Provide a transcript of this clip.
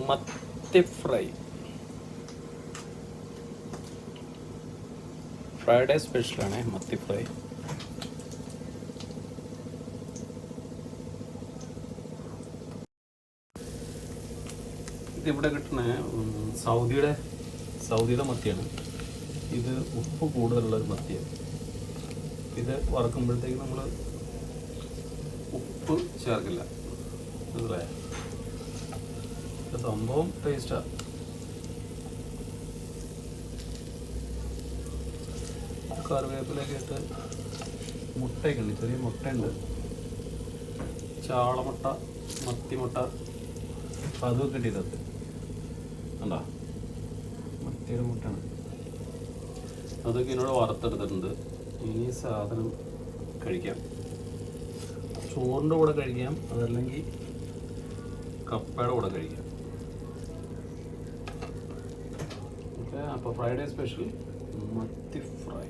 മത്തി fry. Friday സ്പെഷ്യലാണ് മത്തി ഫ്രൈ. ഇതിവിടെ കിട്ടുന്ന സൗദിയുടെ മത്തിയാണ്. ഇത് ഉപ്പ് കൂടുതലുള്ളൊരു മത്തിയാണ്. ഇത് വറക്കുമ്പോഴത്തേക്ക് നമ്മൾ ഉപ്പ് ചേർക്കില്ല. മനസ്സിലായോ? സംഭവം ടേസ്റ്റാണ്. കറിവേപ്പിലൊക്കെ ഇട്ട് മുട്ടയൊക്കെ ഉണ്ട്, ചെറിയ മുട്ടയുണ്ട്, ചാളമുട്ട, മത്തിമുട്ട, അതൊക്കെ ഇട്ടിട്ട് കണ്ടോ, മത്തിയുടെ മുട്ടയാണ്. അതൊക്കെ എന്നോട് വറുത്തെടുത്തിട്ടുണ്ട്. ഇനി സാധനം കഴിക്കാം. ചോറിൻ്റെ കൂടെ കഴിക്കാം, അതല്ലെങ്കിൽ കപ്പയുടെ കൂടെ കഴിക്കാം. ഓക്കെ, അപ്പോൾ ഫ്രൈഡേ സ്പെഷ്യൽ മത്തി ഫ്രൈ.